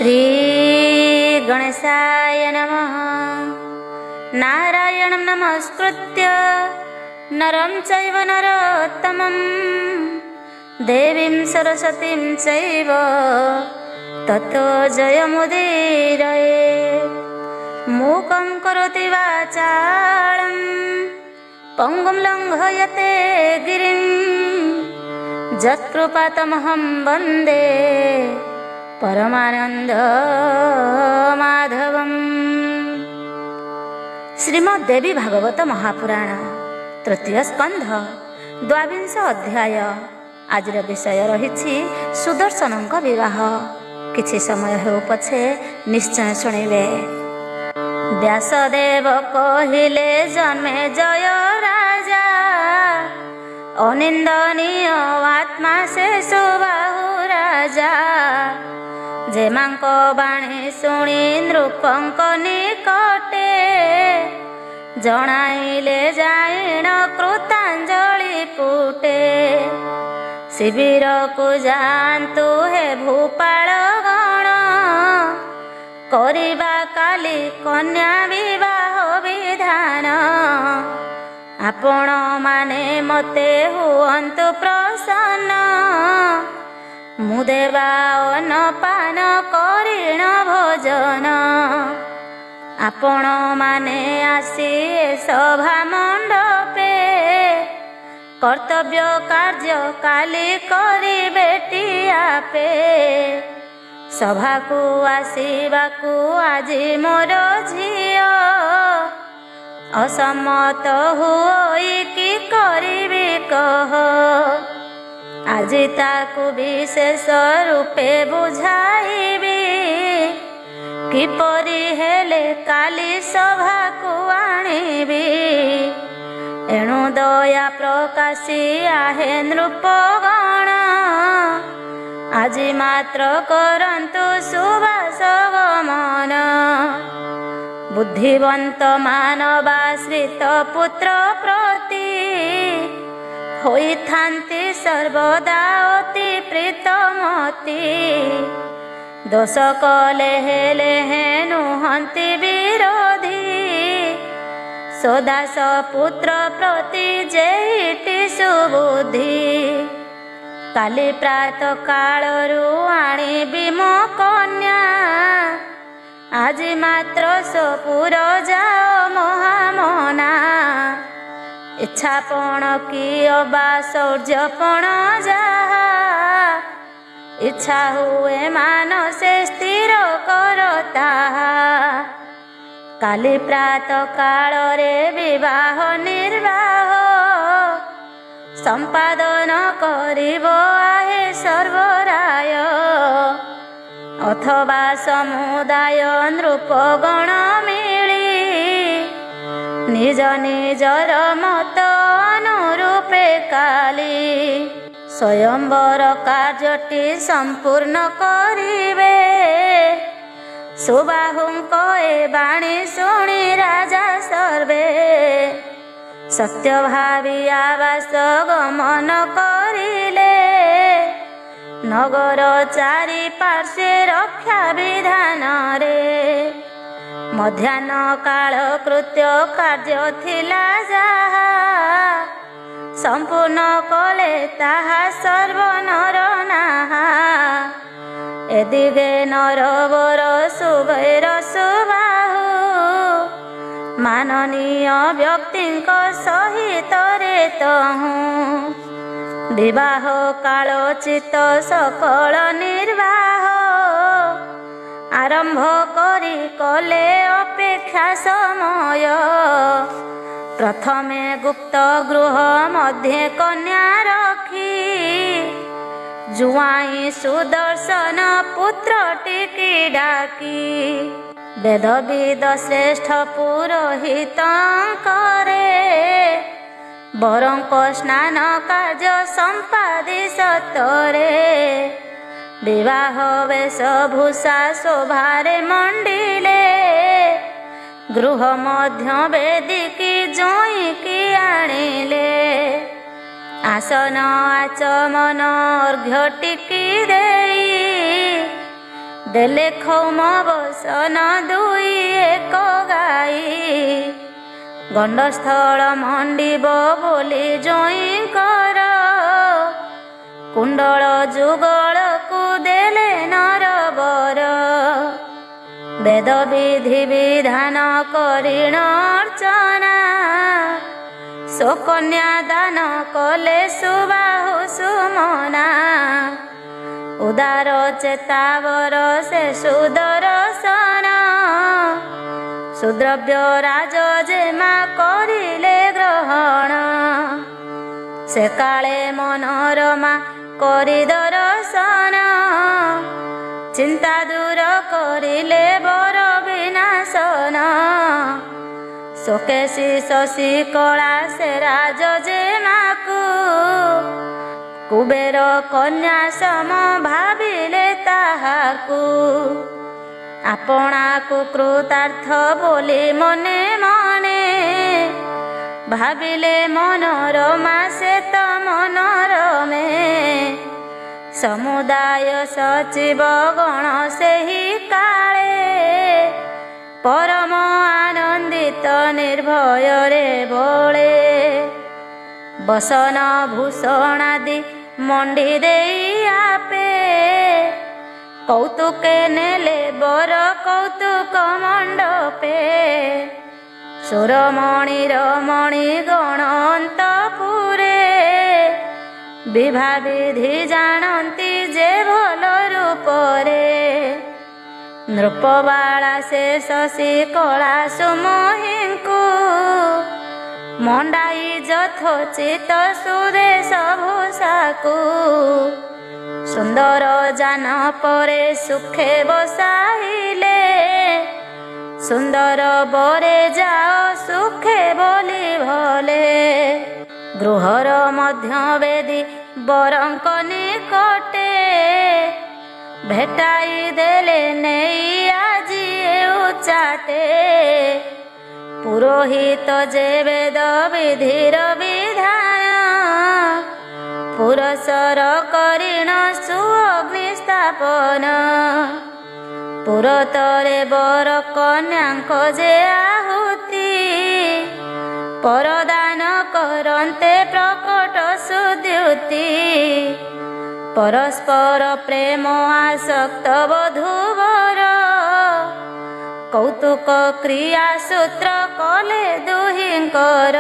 श्री गणेशाय नमः। नारायणं नमस्कृत्य नरं चैव नरोत्तमं देवीं सरस्वतीं चैव ततो जयमुदीरये। मूकं करोति वाचालं पङ्गुं लङ्घयते गिरिं यत्कृपातमहं वन्दे परमानंद माधवम। श्रीमद्देवी भागवत महापुराण तृतीय स्कंध द्वाविंश अध्याय। आज विषय रही सुदर्शनଙ୍କ विवाह। किछि समय हो पछे निश्चय शुणिबे। व्यासदेव कहिले जन्मे जय राजा, अनिंदनीय आत्मा से सुबाहु राजा। जेमांक बाणी शुणी नृपंक निकटे, जणाइले जाइण कृतांजलि पुटे। शिविर को जान्तु हे भूपाल गण, करिबा काली कन्या विवाह विधान। आपण माने मते हुअन्तु प्रसन्न, मु देवा अन्नपान करिण भोजन। आपण माने आसी सभा मंडपे, कर्तव्य कार्य काली करिबेटी आपे। सभा को आसीबाकू आजी मोर झियो, असम्मत हुई कि करिबी कह। আজি তাকু বিশেষ রূপে বুঝাইবি, কিপরি হেলে কালি সভাকু আনিবি। এণু দয়া প্রকাশী আহে নৃপগণ, আজি মাত্র করন্তু সুবাস গমন। বুদ্ধিবন্ত মানবাশ্রিত পুত্র প্রতি, होइथान्ति सर्वदा अति प्रीतमती। दोष कले हेले नुहन्ति विरोधी, सदास पुत्र प्रति जेहिटी सुबुद्धि। काली प्रात कालरू आनिबि मो कन्या, আজি मात्र सपुर जाओ महामना। इच्छापण कि अबा शौर्यपण जाहा, इच्छा हुए मानसे स्थिर कर ताहा। काली प्रात काल रे विवाह निर्वाह, संपादन करिब आहे सर्वराय। अथवा समुदाय नृपगण मिली, निज निजर मत अनुरूपे काली। स्वयंवर कार्यटी संपूर्ण करिबे, सुबाहुंक ए बाणी शुणी राजा सर्वे। सत्य भावी आवास गमन करिले, नगर चारि पार्श्वे रक्षा विधान रे। मध्याह्न काल कृत्य कार्य थिला जाहा, संपूर्ण कले ताहा सर्व नर नाहा। एदिगे नरवर सुभैर सुबाहु, माननीय व्यक्तिंक सहित रे तहु। विवाह कालोचित सकल निर्वाह, आरंभ करी कले अपेक्षा समय। प्रथमे गुप्त गृह मध्ये कन्या रखी, जुआई सुदर्शन पुत्र टिकी डाकी। वेदविद श्रेष्ठ पुरोहित करे, बरंको स्नान कार्य संपादी सतरे। विवाह वेशभूषा शोभारे मंडिले, गृह मध्य वेदिकी जोईकी आनिले। आसन आचमन अर्घ्य टिकी देई, ଦେଲେ ଖୌମ ବସନ ଦୁଇ ଏକ ଗାଈ। ଗଣ୍ଡସ୍ଥଳ ମଣ୍ଡିବ ବୋଲି ଜୋଇଁଙ୍କର କୁଣ୍ଡଳ ଯୁଗଳକୁ ଦେଲେ ନରବର। ବେଦ ବିଧି ବିଧାନ କରିଣ ଅର୍ଚ୍ଚନା ସୁକନ୍ୟା ଦାନ କଲେ ସୁବାହୁ ସୁମନା। ଉଦାର ଚେତାବର ସେ ସୁଦର୍ଶନ ସୁଦ୍ରବ୍ୟ ରାଜ ଯେମା କରିଲେ ଗ୍ରହଣ। ସେ କାଳେ ମନୋରମା କରି ଦର୍ଶନ ଚିନ୍ତା ଦୂର କରିଲେ ବର ବିନାଶନ। ଶୋକେଶୀ ଶଶୀ କଳା ସେ ରାଜ ଯେମାକୁ କୁବେର କନ୍ୟା ସମ ଭାବିଲେ ତାହାକୁ। ଆପଣାକୁ କୃତାର୍ଥ ବୋଲି ମନେ ମନେ ଭାବିଲେ ମନୋରମା ସେ ତ ମନୋରମେ। ସମୁଦାୟ ସଚିବ ଗଣ ସେହି କାଳେ ପରମ ଆନନ୍ଦିତ ନିର୍ଭୟରେ ବଳେ। ବସନ ଭୂଷଣାଦି ମଣ୍ଡି ଦେଇ ଆପେ କୌତୁକେ ନେଲେ ବର କୌତୁକ ମଣ୍ଡପେ। ସୁରମଣି ରମଣୀ ଗଣ ଅନ୍ତପୁରେ ବିଭା ବିଧି ଜାଣନ୍ତି ଯେ ଭଲ ରୂପରେ। ନୃପବାଳା ସେ ଶଶୀ କଳା ସୁମୋହିଙ୍କୁ ମଣ୍ଡାଇ ଯଥୋଚିତ ସୁଦେଶ ଭୂଷାକୁ। ସୁନ୍ଦର ଯାନ ପରେ ସୁଖେ ବସାଇଲେ ସୁନ୍ଦର ବରେ ଯାଅ ସୁଖେ ବୋଲି ଭଲେ। ଗୃହର ମଧ୍ୟ ବେଦୀ ବରଙ୍କ ନିକଟେ ଭେଟାଇ ଦେଲେ ନେଇ ଆଜି ଉଚାଟେ। ପୁରୋହିତ ଯେ ବେଦ ବିଧିର ବିଧାନ ପୁରସର କରିଣ ସୁଅଗ୍ନି ସ୍ଥାପନ। ପୁରତରେ ବର କନ୍ୟାଙ୍କ ଯେ ଆହୁତି ପରଦାନ କରନ୍ତେ ପ୍ରକଟ ସୁଦ୍ୟୁତି। ପରସ୍ପର ପ୍ରେମ ଆସକ୍ତ ବଧୂବର କୌତୁକ କ୍ରିୟା ସୂତ୍ର କଲେ ଦୁହିଁଙ୍କର।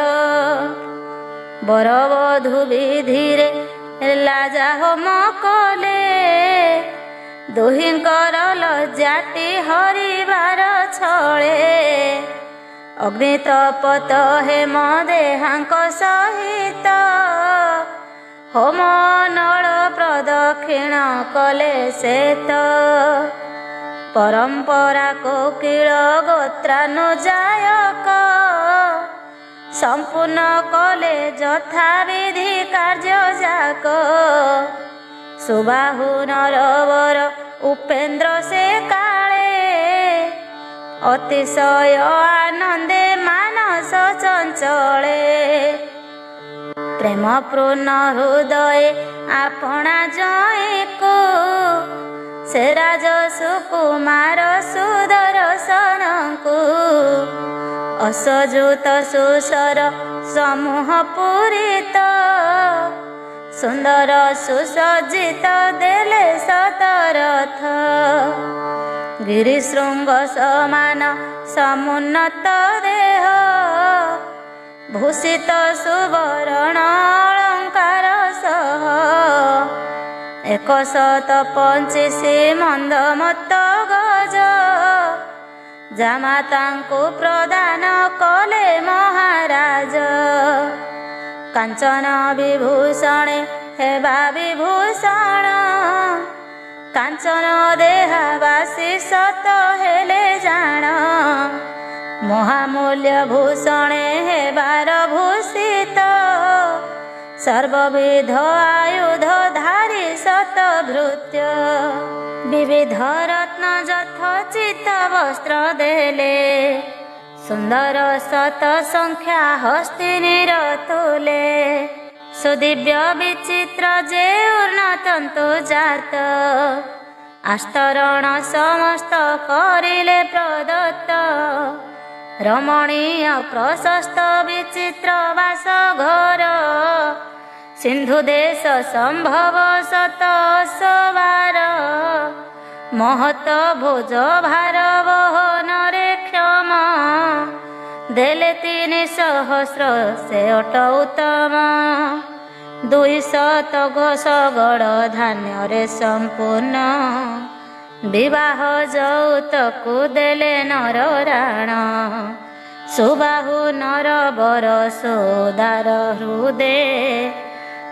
ବରବଧୂ ବିଧିରେ ଲାଜା ହୋମ କଲେ ଦୁହିଁଙ୍କର ଲଜ୍ଜାଟି ହରିବାର ଛଳେ। ଅଗ୍ନିତପତ ହେମ ଦେହାଙ୍କ ସହିତ ହୋମ ନଳ ପ୍ରଦକ୍ଷିଣ କଲେ ସେତ। ପରମ୍ପରା କୋକିଳ ଗୋତ୍ରାନୁଯାୟକ ସମ୍ପୂର୍ଣ୍ଣ କଲେ ଯଥାବିଧି କାର୍ଯ୍ୟ ଯାକ। ସୁବାହୁ ନରବର ଉପେନ୍ଦ୍ର ସେ କାଳେ ଅତିଶୟ ଆନନ୍ଦେ ମାନସ ଚଞ୍ଚଳେ। ପ୍ରେମ ପୂର୍ଣ୍ଣ ହୃଦୟ ଆପଣା ଜୟକୁ ସେ ରାଜ ସୁକୁମାର ସୁଦର୍ଶନଙ୍କୁ। ଅସଯୁତ ସୁସର ସମୂହ ପୂରିତ ସୁନ୍ଦର ସୁସଜ୍ଜିତ ଦେଲେ ସତରଥ। ଗିରିଶୃଙ୍ଗ ସମାନ ସମୁନ୍ନତ ଦେହ ଭୂଷିତ ସୁବରଣ ଅଳଙ୍କାର ସହ। 125 ମନ୍ଦମତ ଗଜ ଜାମାତାଙ୍କୁ ପ୍ରଦାନ କଲେ ମହାରାଜ। କାଞ୍ଚନ ବିଭୂଷଣେ ହେବା ବିଭୂଷଣ କାଞ୍ଚନ ଦେହାବାସୀ ସତ ହେଲେ ଜାଣ। ମହାମୂଲ୍ୟ ଭୂଷଣେ ହେବାର ଭୂଷିତ ସର୍ବବିଧ ଆୟୁଧ ଧାରି ସତ ଭୃତ୍ୟ। ବିବିଧ ରତ୍ନ ଯଥୋଚିତ ବସ୍ତ୍ର ଦେଲେ ସୁନ୍ଦର ଶତ ସଂଖ୍ୟା ହସ୍ତିନୀର ତୁଲେ। ସୁଦିବ୍ୟ ବିଚିତ୍ର ଯେ ଉର୍ଣ୍ଣ ତନ୍ତୁ ଜାତ ଆସ୍ତରଣ ସମସ୍ତ କରିଲେ ପ୍ରଦତ୍ତ। ରମଣୀୟ ପ୍ରଶସ୍ତ ବିଚିତ୍ର ବାସ ଘର। ସିନ୍ଧୁ ଦେଶ ସମ୍ଭବ ଶତ ସବାର। ମହତ ଭୋଜ ଭାର ବହନରେ କ୍ଷମ। ଦେଲେ 300 ସେ ଅଟ ଉତ୍ତମ। 200 ଘୋଷ ଗଡ଼ ଧାନ୍ୟରେ ସମ୍ପୂର୍ଣ୍ଣ। ବିବାହ ଯୌତକୁ ଦେଲେ ନର ରାଣ। ସୁବାହୁ ନରବର ସୋଦାର ହୃଦେ।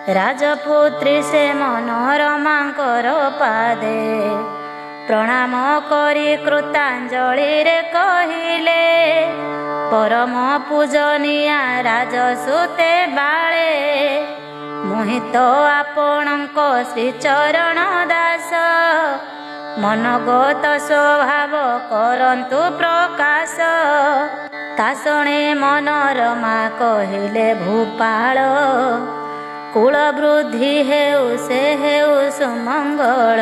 ରାଜପୁତ୍ରୀ ସେ ମନୋରମାଙ୍କର ପାଦେ। ପ୍ରଣାମ କରି କୃତାଞ୍ଜଳିରେ କହିଲେ, ପରମ ପୂଜନୀୟା ରାଜସୁତେ ବାଳେ। ମୋହିତ ଆପଣଙ୍କ ଶ୍ରୀଚରଣ ଦାସ। ମନଗତ ସ୍ୱଭାବ କରନ୍ତୁ ପ୍ରକାଶ। ତା ଶୁଣି ମନୋରମା କହିଲେ ଭୂପାଳ। କୁଳ ବୃଦ୍ଧି ହେଉ ସେ ହେଉ ସୁମଙ୍ଗଳ।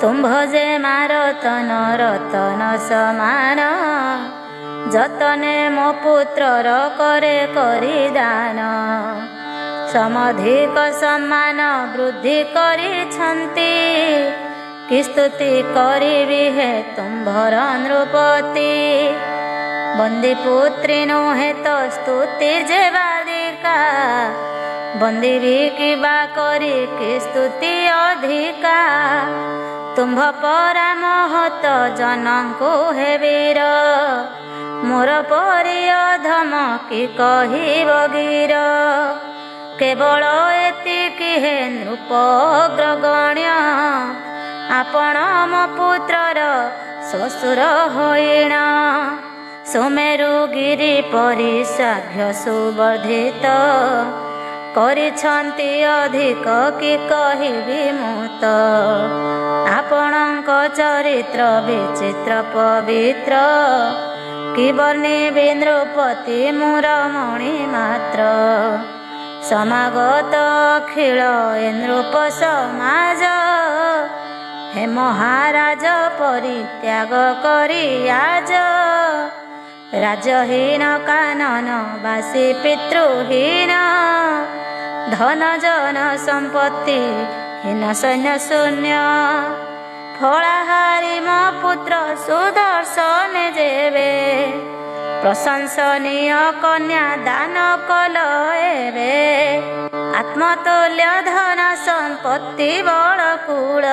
ତୁମ୍ଭ ଯେ ମାରତନ ରତନ ସମାନ। ଯତନେ ମୋ ପୁତ୍ରର କରେ କରି ଦାନ। ସମଧିକ ସମ୍ମାନ ବୃଦ୍ଧି କରିଛନ୍ତି। କି ସ୍ତୁତି କରିବି ହେ ତୁମ୍ଭର ନୃପତି। ବନ୍ଦୀ ପୁତ୍ରୀ ନୁହେଁ ତ ସ୍ତୁତି ଯେ ବାଦିକା। ବନ୍ଦୀ ବି କିବା କରି କି ସ୍ତୁତି ଅଧିକା। ତୁମ୍ଭ ପରା ମହତ ଜନଙ୍କୁ ହେ ବୀର। ମୋର ପରି ଅଧମ କି କହିବ ଗୀର। କେବଳ ଏତିକି ହେ ନୃପ ଅଗ୍ରଗଣ୍ୟ। ଆପଣ ମୋ ପୁତ୍ରର ଶ୍ୱଶୁର ହୋଇଣ। ସୁମେରୁ ଗିରି ପରି ସାଧ୍ୟ ସୁବର୍ଦ୍ଧିତ। କରିଛନ୍ତି ଅଧିକ କି କହିବି ମୁଁ ତ। ଆପଣଙ୍କ ଚରିତ୍ର ବିଚିତ୍ର ପବିତ୍ର। କି ବର୍ଣ୍ଣିବି ନୃପତି ମୁଁ ରମଣୀ ମାତ୍ର। ସମାଗତ ଅଖିଳ ଏ ନୃପ ସମାଜ। ହେ ମହାରାଜ ପରିତ୍ୟାଗ କରି ଆଜ। ରାଜହୀନ କାନନ ବାସୀ ପିତୃହୀନ। ଧନ ଜନ ସମ୍ପତ୍ତି ହୀନ ସୈନ୍ୟ ଶୂନ୍ୟ। ଫଳାହାରି ମୋ ପୁତ୍ର ସୁଦର୍ଶନ ଯେବେ। ପ୍ରଶଂସନୀୟ କନ୍ୟା ଦାନ କଲ ଏବେ। ଆତ୍ମତୁଲ୍ୟ ଧନ ସମ୍ପତ୍ତି ବଳ କୂଳ।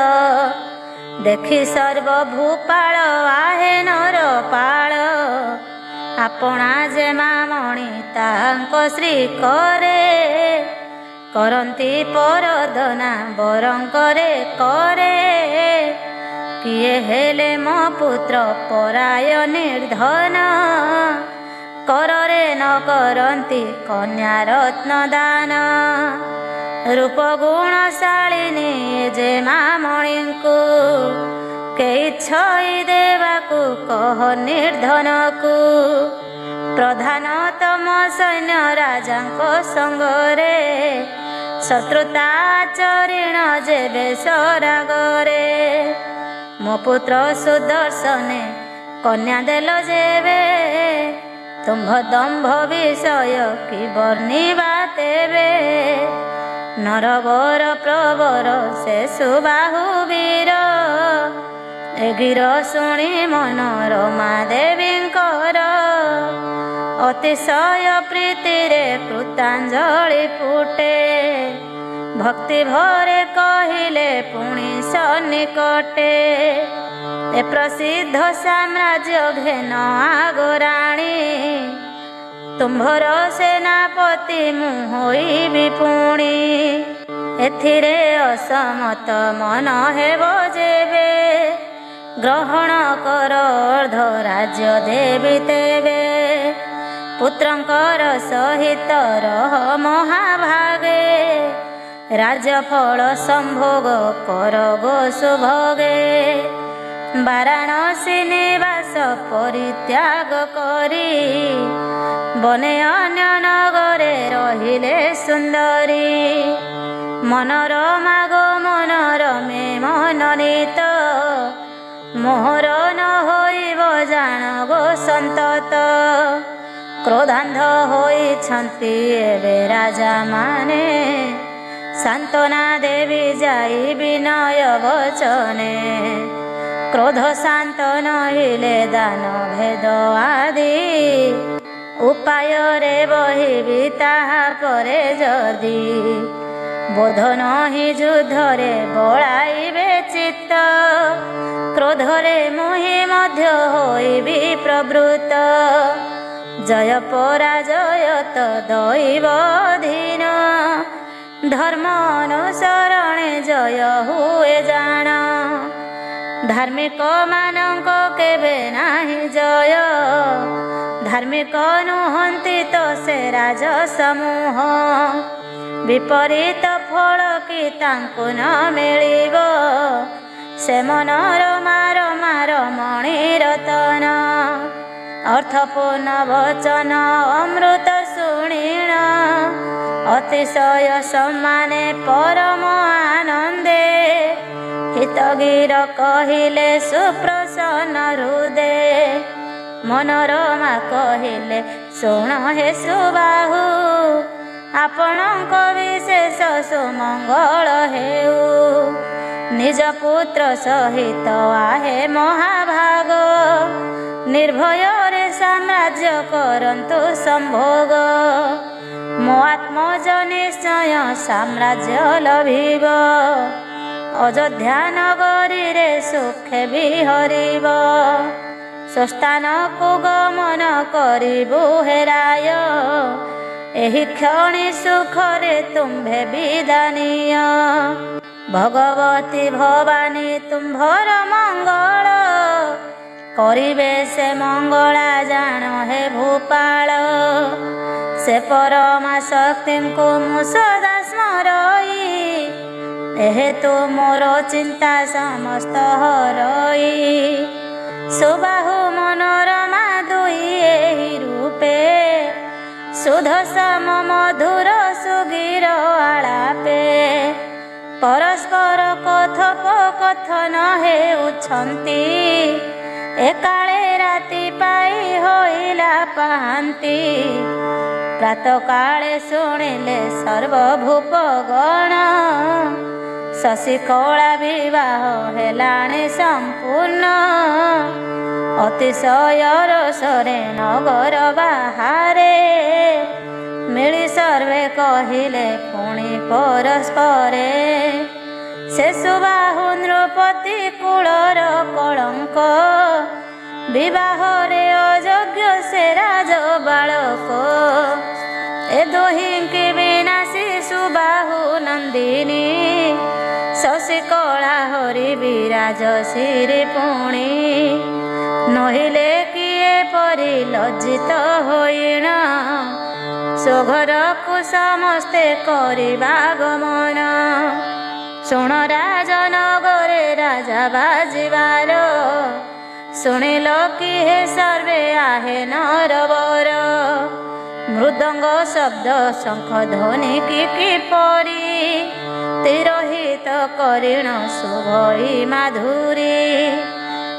ଦେଖି ସର୍ବ ଭୂପାଳ ଆହେ ନର ପାଳ। ଆପଣା ଯେ ମାମଣି ତାଙ୍କ ଶ୍ରୀ କରେ। କରନ୍ତି ପରଦନା ବରଙ୍କରେ କରେ। କିଏ ହେଲେ ମୋ ପୁତ୍ର ପରାୟ ନିର୍ଧନ। କରରେ ନ କରନ୍ତି କନ୍ୟା ରତ୍ନ ଦାନ। ରୂପ ଗୁଣଶାଳିନୀ ଯେ ମାମଣିଙ୍କୁ। କେହି ଛଇ ଦେବାକୁ କହ ନିର୍ଧନକୁ। ପ୍ରଧାନତମ ସୈନ୍ୟ ରାଜାଙ୍କ ସଙ୍ଗରେ। ଶତ୍ରୁତା ଚରିଣ ଯେବେ ସରାଗରେ। ମୋ ପୁତ୍ର ସୁଦର୍ଶନେ କନ୍ୟା ଦେଲ ଯେବେ। ତୁମ୍ଭ ଦମ୍ଭ ବିଷୟ କି ବର୍ଣ୍ଣିବା ତେବେ। ନରବର ପ୍ରବର ସେ ସୁବାହୁ ବୀର। ଏ ଗୀର ଶୁଣି ମନୋରମା ଦେବୀଙ୍କର। ଅତିଶୟ ପ୍ରୀତିରେ କୃତାଞ୍ଜଳି ଫୁଟେ। ଭକ୍ତି ଭରେ କହିଲେ ପୁଣି ସନ୍ନିକଟେ। ଏ ପ୍ରସିଦ୍ଧ ସାମ୍ରାଜ୍ୟ ଘେନ ଆଗରାଣୀ। ତୁମ୍ଭର ସେନାପତି ମୁଁ ହୋଇବି ପୁଣି। ଏଥିରେ ଅସମତ ମନ ହେବ ଯେବେ। ଗ୍ରହଣ କର ଅର୍ଦ୍ଧ ରାଜ୍ୟ ଦେବି ତେବେ। ପୁତ୍ରଙ୍କର ସହିତ ରହ ମହାଭାଗେ। ରାଜଫଳ ସମ୍ଭୋଗ କର ଗୋ ସୁଭୋଗେ। ବାରାଣସୀ ନିବାସ ପରିତ୍ୟାଗ କରି। ବନେ ଅନ୍ୟ ନଗରେ ରହିଲେ ସୁନ୍ଦରୀ। ମନୋରମା ଗୋ ମନୋରମେ ମନୋନୀତ ମୋହର ନ ହୋଇବ ଜାଣ ଗୋ ସନ୍ତତ। କ୍ରୋଧାନ୍ଧ ହୋଇଛନ୍ତି ଏବେ ରାଜାମାନେ ସାନ୍ତ୍ୱନା ଦେବି ଯାଇ ବିନୟ ବଚନେ। କ୍ରୋଧ ଶାନ୍ତ ନହିଲେ ଦାନ ଭେଦ ଆଦି ଉପାୟରେ ବହିବି ତାହା ପରେ ଯଦି। ବୋଧ ନହି ଯୁଦ୍ଧରେ ବଳାଇବେ ଚିତ୍ତ କ୍ରୋଧରେ ମୁହିଁ ମଧ୍ୟ ହୋଇବି ପ୍ରବୃତ୍ତ। ଜୟ ପରାଜୟ ତ ଦୈବ ଅଧୀନ ଧର୍ମ ଅନୁସରଣେ ଜୟ ହୁଏ ଜାଣ। ଧାର୍ମିକ ମାନଙ୍କ କେବେ ନାହିଁ ଜୟ ଧାର୍ମିକ ନୁହନ୍ତି ତ ସେ ରାଜ ସମୂହ। ବିପରୀତ ଫଳ କି ତାଙ୍କୁ ନ ମିଳିବ ସେ ମନର ମାର ମାର ମଣି ରତନ। ଅର୍ଥପୂର୍ଣ୍ଣ ବଚନ ଅମୃତ ଶୁଣିଣ ଅତିଶୟ ସମ୍ମାନେ ପରମ ଆନନ୍ଦେ। ହିତଗିର କହିଲେ ସୁପ୍ରସନ୍ନ ହୃଦେ ମନୋରମା କହିଲେ ଶୁଣ ହେ ସୁବାହୁ। ଆପଣଙ୍କ ବିଶେଷ ସୁମଙ୍ଗଳ ହେଉ ନିଜ ପୁତ୍ର ସହିତ ଆହେ ମହାଭାଗ। ନିର୍ଭୟରେ ସାମ୍ରାଜ୍ୟ କରନ୍ତୁ ସମ୍ଭୋଗ ମୋ ଆତ୍ମଜ ନିଶ୍ଚୟ ସାମ୍ରାଜ୍ୟ ଲଭିବ। ଅଯୋଧ୍ୟା ନଗରୀରେ ସୁଖେ ବିହରିବ ସ୍ୱସ୍ଥାନକୁ ଗମନ କରିବୁ ହେ ରାୟ। ଏହି କ୍ଷଣି ସୁଖରେ ତୁମ୍ଭେ ବିଦାନୀୟ ଭଗବତୀ ଭବାନୀ ତୁମ୍ଭର ମଙ୍ଗଳ। କରିବେ ସେ ମଙ୍ଗଳା ଜାଣ ହେ ଭୂପାଳ। ସେ ପରମା ଶକ୍ତିଙ୍କୁ ମୁଁ ସଦା ସ୍ମରଇ ଏହେତୁ ମୋର ଚିନ୍ତା ସମସ୍ତ ହରଇ। ସୁବାହୁ ମନୋରମା ଦୁଇ ଏହି ରୂପେ ସୁଧ ସମ ମଧୁର ସୁଗୀର ଆଳାପେ। ପରସ୍ପର କଥୋପକଥନ ହେଉଛନ୍ତି ଏକାଳେ ରାତି ପାଇ ହୋଇଲା ପାହାନ୍ତି। ପ୍ରାତଃକାଳେ ଶୁଣିଲେ ସର୍ବଭୂପଗଣ ଶଶିକଳା ବିବାହ ହେଲାଣି ସମ୍ପୂର୍ଣ୍ଣ। ଅତିଶୟ ରୋଷରେ ନଗର ବାହାରେ ମିଳି ସର୍ବେ କହିଲେ ପୁଣି ପରସ୍ପରେ। ସେ ସୁବାହୁ ନୃପତି କୁଳର କଳଙ୍କ ବିବାହରେ ଅଯୋଗ୍ୟ ସେ ରାଜ ବାଳକ। ଏ ଦୁହିଁକି ବିନାଶୀ ସୁବାହୁ ନନ୍ଦିନୀ ଶଶିକଳା ହରି ବିରାଜ ଶିରି ପୁଣି। ନହିଲେ କିଏ ପରି ଲଜ୍ଜିତ ହୋଇଣ ସ୍ୱଘରକୁ ସମସ୍ତେ କରିବା ଗମନ। ଶୁଣ ରାଜନଗରେ ରାଜା ବାଜିବାର ଶୁଣିଲ କି ହେ ସର୍ବେ ଆହେ ନରବର। ମୃଦଙ୍ଗ ଶବ୍ଦ ଶଙ୍ଖ ଧ୍ୱନି କିପରି ତିରୋହିତ କରିଣ ଶୁଭଇ ମାଧୁରୀ।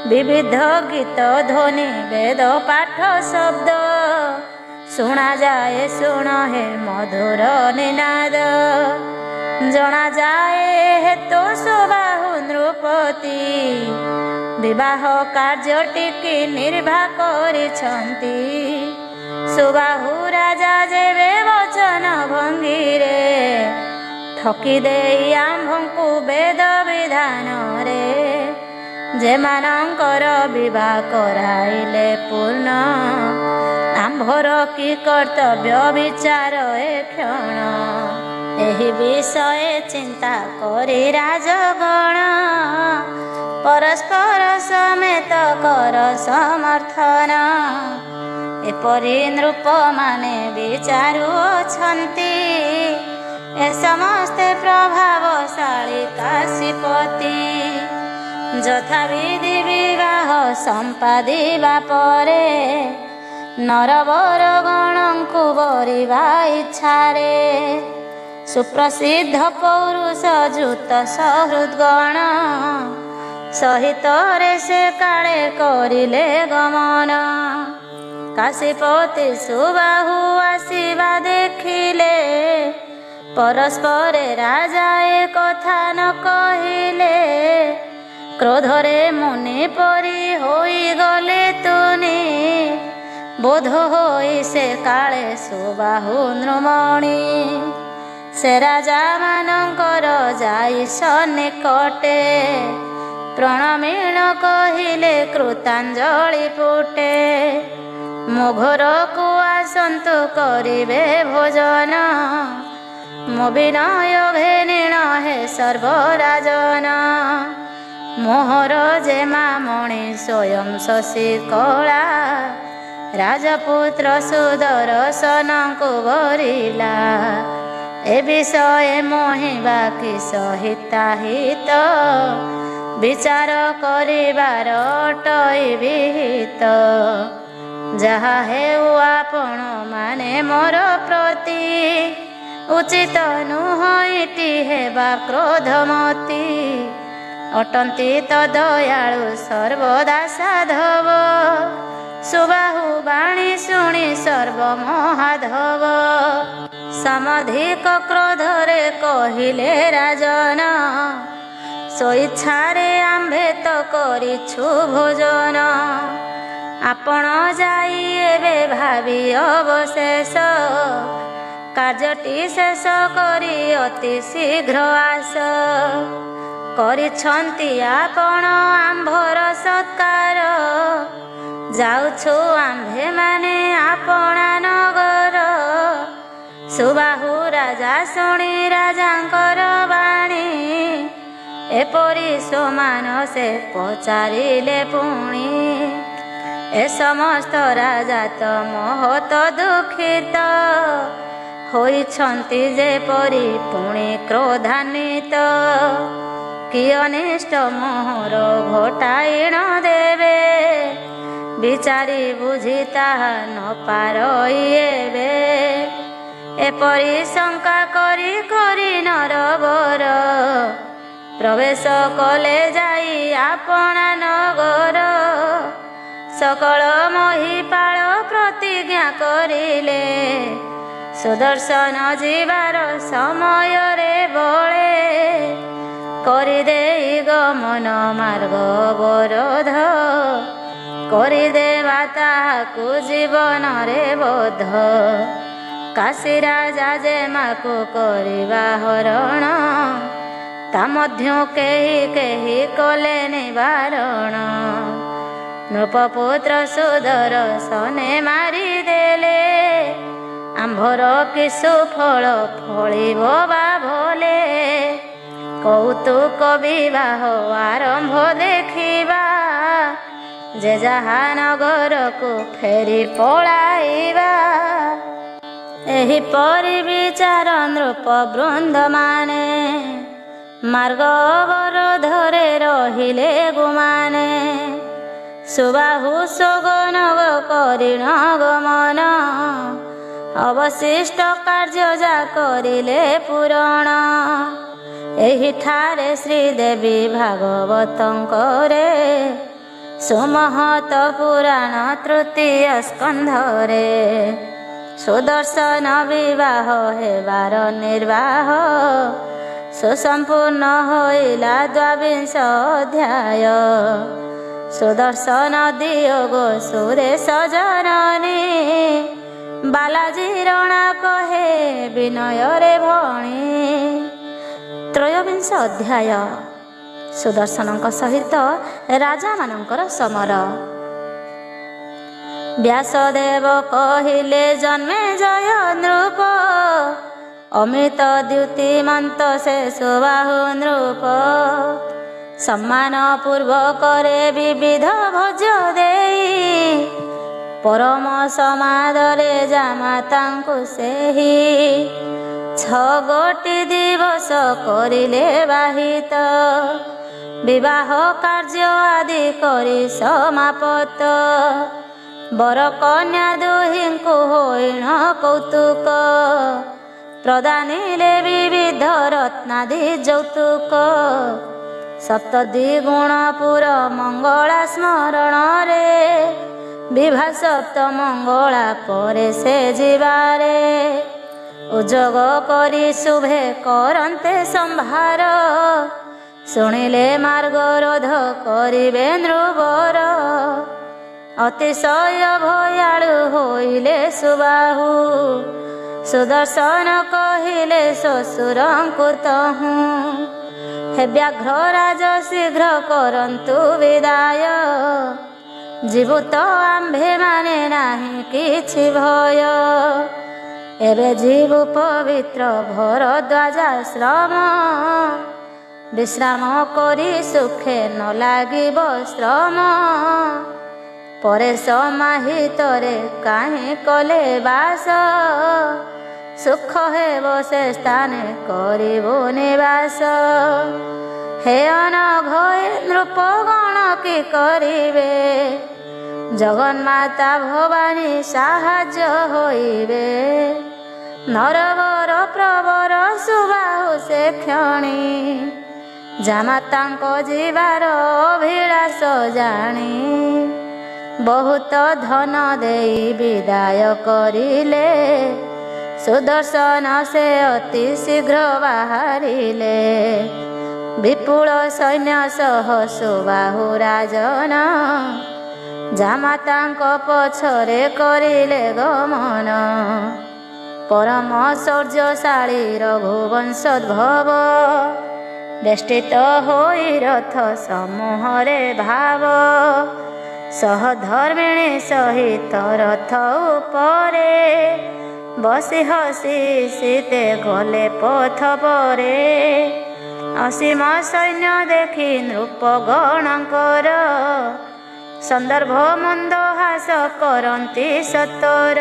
ବିବିଧ ଗୀତ ଧ୍ୱନି ବେଦ ପାଠ ଶବ୍ଦ ଶୁଣାଯାଏ ଶୁଣ ହେ ମଧୁର ନିନାଦ। ଜଣାଯାଏ ହେତୁ ସୁବାହୁ ନୃପତି ବିବାହ କାର୍ଯ୍ୟଟିକି ନିର୍ବାହ କରିଛନ୍ତି। ସୁବାହୁ ରାଜା ଯେବେ ବଚନ ଭଙ୍ଗିରେ ଠକି ଦେଇ ଆମ୍ଭଙ୍କୁ ବେଦ ବିଧାନରେ ଯେମାନଙ୍କର ବିବାହ କରାଇଲେ ପୂର୍ଣ୍ଣ। ଆମ୍ଭର କି କର୍ତ୍ତବ୍ୟ ବିଚାର ଏ କ୍ଷଣ ଏହି ବିଷୟ ଚିନ୍ତା କରି ରାଜଗଣ ପରସ୍ପର ସମେତ କର ସମର୍ଥନ। ଏପରି ନୃପମାନେ ବିଚାରୁଅଛନ୍ତି ଏ ସମସ୍ତେ ପ୍ରଭାବଶାଳୀ କାଶୀପତି। ଯଥାବିଧି ବିବାହ ସମ୍ପାଦିବା ପରେ ନରବର ଗଣଙ୍କୁ ବରିବା ଇଚ୍ଛାରେ ସୁପ୍ରସିଦ୍ଧ ପୌରୁଷ ଯୁତ ସହୃଦ୍ଗଣ ସହିତରେ ସେ କାଳେ କରିଲେ ଗମନ। କାଶୀପତି ସୁବାହୁ ଆସିବା ଦେଖିଲେ ପରସ୍ପରେ ରାଜା ଏ କଥା ନ କହିଲେ। କ୍ରୋଧରେ ମୁନି ପରି ହୋଇଗଲେ ତୁନି ବୋଧ ହୋଇ ସେ କାଳେ ସୁବାହୁ ନୃମଣି। ସେ ରାଜା ମାନଙ୍କର ଯାଇ ସନ୍ନିକଟେ ପ୍ରଣମୀଳ କହିଲେ କୃତାଞ୍ଜଳି ଫୁଟେ। ମୋ ଘରକୁ ଆସନ୍ତୁ କରିବେ ଭୋଜନ ମୋ ବିନୟ ଘେନିଣ ହେ ସର୍ବରାଜନ। ମୋହର ଯେ ମାମଣି ସ୍ୱୟଂ ଶଶୀ କଳା ରାଜପୁତ୍ର ସୁଦର୍ଶନଙ୍କୁ ବରିଲା। ଏ ବିଷୟ ମୋହିବା କି ସହିତାହିତ ବିଚାର କରିବାର ଅଟଇ ବିହିତ। ଯାହା ହେଉ ଆପଣ ମାନେ ମୋର ପ୍ରତି ଉଚିତ ନୁହଁଟି ହେବା କ୍ରୋଧମତି। ଅଟନ୍ତି ତ ଦୟାଳୁ ସର୍ବଦା ସାଧବ ସୁବାହୁ ବାଣୀ ଶୁଣି ସର୍ବମହାଧବ। ସମଧିକ କ୍ରୋଧରେ କହିଲେ ରାଜନ ସ୍ୱଇଚ୍ଛାରେ ଆମ୍ଭେ ତ କରିଛୁ ଭୋଜନ। ଆପଣ ଯାଇ ଏବେ ଭାବି ଅବଶେଷ କାର୍ଯ୍ୟଟି ଶେଷ କରି ଅତି ଶୀଘ୍ର ଆସ। କରିଛନ୍ତି ଆପଣ ଆମ୍ଭର ସତ୍କାର ଯାଉଛୁ ଆମ୍ଭେମାନେ ଆପଣା ନଗର। ସୁବାହୁ ରାଜା ଶୁଣି ରାଜାଙ୍କର ବାଣୀ ଏପରି ସମାନ ସେ ପଚାରିଲେ ପୁଣି। ଏ ସମସ୍ତ ରାଜା ତ ମହତ ଦୁଃଖିତ ହୋଇଛନ୍ତି ଯେପରି ପୁଣି କ୍ରୋଧାନ୍ୱିତ। କି ଅନିଷ୍ଟ ମୋହର ଘଟାଇଣ ଦେବେ ବିଚାରି ବୁଝି ତାହା ନ ପାରଇବେ। ଏପରି ଶଙ୍କା କରି କରି ନରବର ପ୍ରବେଶ କଲେ ଯାଇ ଆପଣା ନଗର। ସକଳ ମହିପାଳ ପ୍ରତିଜ୍ଞା କରିଲେ ସୁଦର୍ଶନ ଯିବାର ସମୟରେ ବଳେ। କରିଦେଇ ଗମନ ମାର୍ଗ ଅବରୋଧ କରିଦେବା ତାହାକୁ ଜୀବନରେ ବୋଧ। କାଶୀ ରାଜା ଯେମାକୁ କରିବା ହରଣ ତା ମଧ୍ୟ କେହି କେହି କଲେ ନିବାରଣ। ନୃପପୁତ୍ର ସୁଦର୍ଶନେ ମାରିଦେଲେ ଆମ୍ଭର କି ସୁଫଳ ଫଳିବ ବା ଭଲେ। କୌତୁକ ବିବାହ ଆରମ୍ଭ ଦେଖିବା ଯେ ଯାହା ନଗରକୁ ଫେରି ପଳାଇବା। ଏହିପରି ବିଚାର ନୃପ ବୃନ୍ଦମାନେ ମାର୍ଗ ଅବରୋଧରେ ରହିଲେ ଗୁମାନେ। ସୁବାହୁ ସୋଗନଗ କରିଣ ଗମନ ଅବଶିଷ୍ଟ କାର୍ଯ୍ୟ ଯା କରିଲେ ପୂରଣ। ଏହିଠାରେ ଶ୍ରୀଦେବୀ ଭାଗବତଙ୍କରେ ସୁମହତ ପୁରାଣ ତୃତୀୟ ସ୍କନ୍ଧରେ ସୁଦର୍ଶନ ବିବାହ ହେବାର ନିର୍ବାହ ସୁସମ୍ପୂର୍ଣ୍ଣ ହୋଇଲା ଦ୍ୱାବିଂଶ ଅଧ୍ୟାୟ। ସୁଦର୍ଶନ ଦିୟୋଗ ସୁରେଶ ଜନନୀ ବାଲାଜୀ ରଣା କହେ ବିନୟରେ ଭଣୀ। ତ୍ରୟୋବିଂଶ ଅଧ୍ୟାୟ ସୁଦର୍ଶନଙ୍କ ସହିତ ରାଜାମାନଙ୍କର ସମର। ବ୍ୟାସଦେବ କହିଲେ ଜନ୍ମେ ଜୟ ନୃପ ଅମୃତ ଦ୍ୟୁତିମନ୍ତ ସେ ସୁବାହୁ ନୃପ। ସମ୍ମାନ ପୂର୍ବକରେ ବିବିଧ ଭୋଜ ଦେଇ ପରମ ସମାଦରେ ଜାମାତାଙ୍କୁ ସେହି 6 ଦିବସ କରିଲେ ବାହିତ। ବିବାହ କାର୍ଯ୍ୟ ଆଦି କରି ସମାପତ ବର କନ୍ୟା ଦୁହିଁଙ୍କୁ ହୋଇଣ କୌତୁକ ପ୍ରଦାନିଲେ ବିବିଧ ରତ୍ନାଦି ଯୌତୁକ। ସପ୍ତଦ୍ୱିଗୁଣ ପୁର ମଙ୍ଗଳା ସ୍ମରଣରେ ବିଭା ସପ୍ତ ମଙ୍ଗଳା ପରେ ସେ ଯିବାରେ। ଉଯୋଗ କରି ଶୁଭେ କରନ୍ତେ ସମ୍ଭାର ଶୁଣିଲେ ମାର୍ଗରୋଧ କରିବେ ନୃବର। ଅତିଶୟ ଭୟାଳୁ ହୋଇଲେ ସୁବାହୁ ସୁଦର୍ଶନ କହିଲେ ଶ୍ୱଶୁରଙ୍କୁ ତହୁଁ। ହେ ବ୍ୟାଘ୍ର ରାଜ ଶୀଘ୍ର କରନ୍ତୁ ବିଦାୟ ଯିବୁ ତ ଆମ୍ଭେ ମାନେ ନାହିଁ କିଛି ଭୟ। ଏବେ ଯିବୁ ପବିତ୍ର ଭରଦ୍ୱାଜାଶ୍ରମ ବିଶ୍ରାମ କରି ସୁଖେ ନ ଲାଗିବ ଶ୍ରମ। ପରେ ସମାହିତରେ କାହିଁ କଲେ ବାସ ସୁଖ ହେବ ସେ ସ୍ଥାନେ କରିବୁ ନିବାସ। ହେ ଅନଘଏ ନୃପଗଣ କି କରିବେ ଜଗନ୍ମାତା ଭବାନୀ ସାହାଯ୍ୟ ହୋଇବେ। ନରବର ପ୍ରବର ସୁବାହୁ ସେ କ୍ଷଣି ଜାମାତାଙ୍କ ଯିବାର ଅଭିଳାଷ ଜାଣି ବହୁତ ଧନ ଦେଇ ବିଦାୟ କରିଲେ। ସୁଦର୍ଶନ ସେ ଅତି ଶୀଘ୍ର ବାହାରିଲେ। ବିପୁଳ ସୈନ୍ୟ ସହ ସୁବାହୁ ରାଜନ ଜାମାତାଙ୍କ ପଛରେ କରିଲେ ଗମନ। ପରମ ଶୌର୍ଯ୍ୟଶାଳୀ ରଘୁବଂଶୋଦ୍ଭବ ବେଷ୍ଟିତ ହୋଇ ରଥ ସମୂହରେ ଭାବ। ସହଧର୍ମିଣୀ ସହିତ ରଥ ଉପରେ ବସି ହସି ସୀତେ ଗଲେ ପଥ ପରେ। ଅସୀମ ସୈନ୍ୟ ଦେଖି ନୃପଗଣଙ୍କର ସନ୍ଦର୍ଭ ମନ୍ଦହାସ କରନ୍ତି ସତର।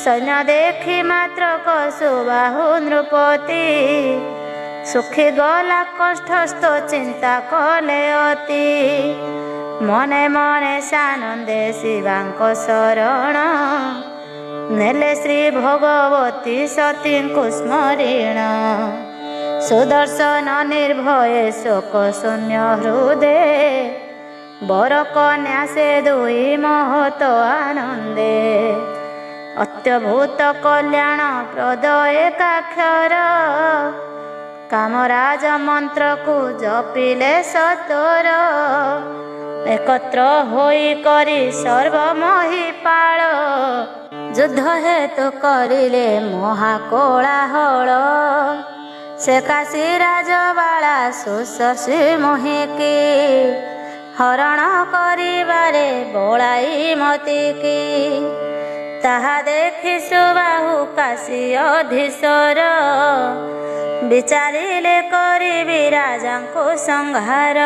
ସୈନ୍ୟ ଦେଖି ମାତ୍ରକ ସୁବାହୁ ନୃପତି ସୁଖୀ ଗଲା କଣ୍ଠସ୍ଥ ଚିନ୍ତା କଲେ ଅତି। ମନେ ମନେ ସାନନ୍ଦେ ଶିବାଙ୍କ ଶରଣ ନେଲେ ଶ୍ରୀ ଭଗବତୀ ସତୀଙ୍କୁ ସ୍ମରିଣ। ସୁଦର୍ଶନ ନିର୍ଭୟେ ଶୋକ ଶୂନ୍ୟ ହୃଦେ ବର କନ୍ୟା ସେ ଦୁଇ ମହତ ଆନନ୍ଦେ। ଅତ୍ୟଭୂତ କଲ୍ୟାଣ ପ୍ରଦ ଏକାକ୍ଷର କାମରାଜ ମନ୍ତ୍ରକୁ ଜପିଲେ ସତର। ଏକତ୍ର ହୋଇ କରି ସର୍ବମହିପାଳ ଯୁଦ୍ଧ ହେତୁ କରିଲେ ମହାକୋଳାହଳ। ସେ କାଶୀ ରାଜବାଳା ସୁଶଶୀ ମୋହିକି ହରଣ କରିବାରେ ବଳାଇ ମତିକି। ତାହା ଦେଖି ସୁବାହୁ କାଶୀ ଅଧୀଶ୍ୱର ବିଚାରିଲେ କରିବି ରାଜାଙ୍କୁ ସଂହାର।